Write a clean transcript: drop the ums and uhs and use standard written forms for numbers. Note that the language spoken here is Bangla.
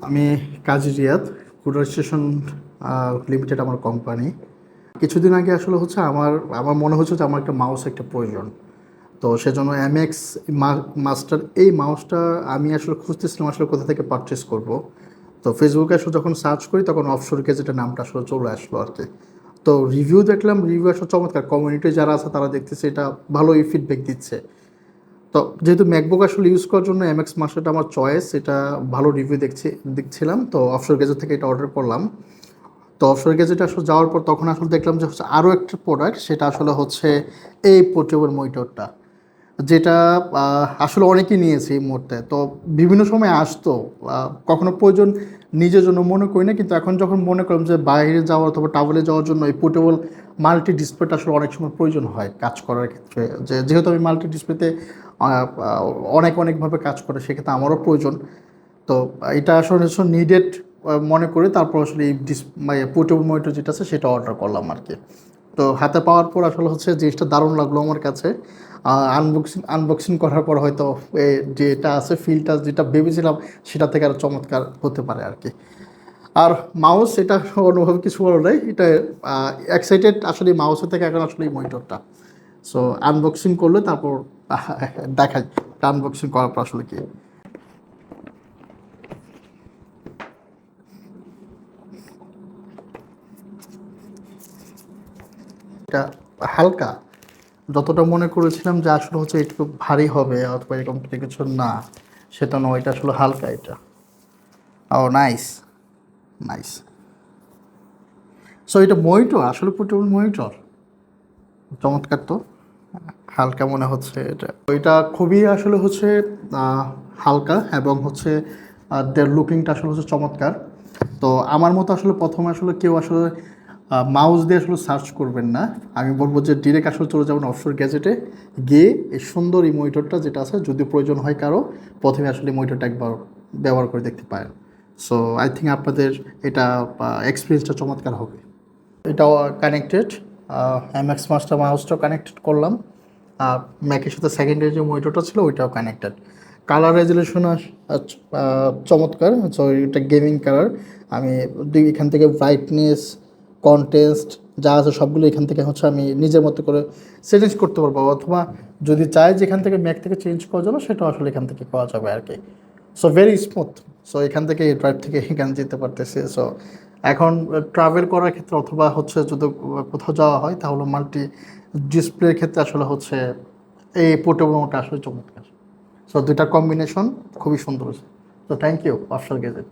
আমি কাজী রিয়াদ, কুরার স্টেশন লিমিটেড আমার কোম্পানি। কিছুদিন আগে আসলে হচ্ছে আমার আমার মনে হচ্ছে যে আমার একটা মাউস একটা প্রয়োজন। তো সেজন্য এমএক্স মাস্টার এই মাউসটা আমি আসলে খুঁজতেছিলাম আসলে কোথা থেকে পারচেস করব। তো ফেসবুকে আসলে যখন সার্চ করি তখন অফশোর গ্যাজেটের নামটা আসলে চলে আসলো আর কি। তো রিভিউ দেখলাম, রিভিউ আসলে চমৎকার, কমিউনিটি যারা আছে তারা দেখতেছে এটা ভালোই ফিডব্যাক দিচ্ছে। তো যেহেতু ম্যাকবুক আসলে ইউজ করার জন্য এমএক্স মাস্টারটা আমার চয়েস, এটা ভালো রিভিউ দেখছিলাম, তো অফশোর গ্যাজেট থেকে এটা অর্ডার করলাম। তো অফশোর গ্যাজেট আসলে যাওয়ার পর তখন আসলে দেখলাম যে হচ্ছে আরও একটা প্রোডাক্ট, সেটা আসলে হচ্ছে এই পোর্টেবল মনিটরটা, যেটা আসলে অনেকেই নিয়েছে এই মুহূর্তে। তো বিভিন্ন সময় আসতো, কখনো প্রয়োজন নিজের জন্য মনে করি না, কিন্তু এখন যখন মনে করলাম যে বাইরে যাওয়া অথবা ট্রাভেলে যাওয়ার জন্য এই পোর্টেবল মাল্টি ডিসপ্লেটা আসলে অনেক সময় প্রয়োজন হয় কাজ করার ক্ষেত্রে, যেহেতু আমি মাল্টি ডিসপ্লেতে অনেকভাবে কাজ করে, সেক্ষেত্রে আমারও প্রয়োজন। তো এটা আসলে নিডেড মনে করে তারপর আসলে এই পোর্টেবল মনিটর যেটা আছে সেটা অর্ডার করলাম আর কি। তো হাতে পাওয়ার পর আসলে হচ্ছে জিনিসটা দারুণ লাগলো আমার কাছে। আনবক্সিং করার পর হয়তো যেটা আছে ফিলটা যেটা ভেবেছিলাম সেটা থেকে আরও চমৎকার হতে পারে আর কি। আর মাউস, এটা অনুভব কিছু বলো নাই, এটা এক্সাইটেড আসলে মাউসের থেকে এখন আসলে এই মনিটরটা। সো আনবক্সিং করলে তারপর দেখাই আনবক্সিং করার পর আসলে কি। এটা হালকা, যতটা মনে করেছিলাম যে আসলে হচ্ছে একটু ভারী হবে অথবা এরকম কিছু না, সেটা নয়, এটা আসলে হালকা এটা। ও নাইস, নাইস। সো এটা মনিটর, আসলে পোর্টেবল মনিটর, চমৎকার তো। হালকা মনে হচ্ছে এটা, এটা খুবই আসলে হচ্ছে হালকা এবং হচ্ছে লুকিংটা আসলে হচ্ছে চমৎকার। তো আমার মতো আসলে প্রথমে আসলে কেউ আসলে মাউস দিয়ে আসলে সার্চ করবেন না, আমি বলবো যে ডিরেক্ট আসলে চলে যাবেন অফশোর গ্যাজেটে গিয়ে এই সুন্দর এই মনিটরটা যেটা আছে, যদি প্রয়োজন হয় কারো, প্রথমে আসলে মনিটরটা একবার ব্যবহার করে দেখতে পারেন। সো আই থিঙ্ক আপনাদের এটা এক্সপিরিয়েন্সটা চমৎকার হবে। এটাও কানেক্টেড, এমএক্স মাস্টার মাউসটাও কানেক্টেড করলাম, আর ম্যাকের সাথে সেকেন্ডারি যে মনিটরটা ছিল ওইটাও কানেক্টেড। কালার রেজুলেশন চমৎকার, সো এটা গেমিং কালার। আমি এখান থেকে ব্রাইটনেস, কন্ট্রাস্ট যা আছে সবগুলো এখান থেকে হচ্ছে আমি নিজের মতো করে সেটিংস করতে পারবো, অথবা যদি চাই যে এখান থেকে ম্যাক থেকে চেঞ্জ করা যাবে সেটাও আসলে এখান থেকে করা যাবে আর কি। So very smooth. সো এখান থেকে ড্রাইভ থেকে এখানে যেতে পারতেছে। সো এখন ট্রাভেল করার ক্ষেত্রে অথবা হচ্ছে যদি কোথাও যাওয়া হয় তাহলে মাল্টি ডিসপ্লের ক্ষেত্রে আসলে হচ্ছে এই পোর্টেবল মোডটা আসলে চমৎকার। সো দুইটা কম্বিনেশন খুবই সুন্দর। So thank you offshore gadget.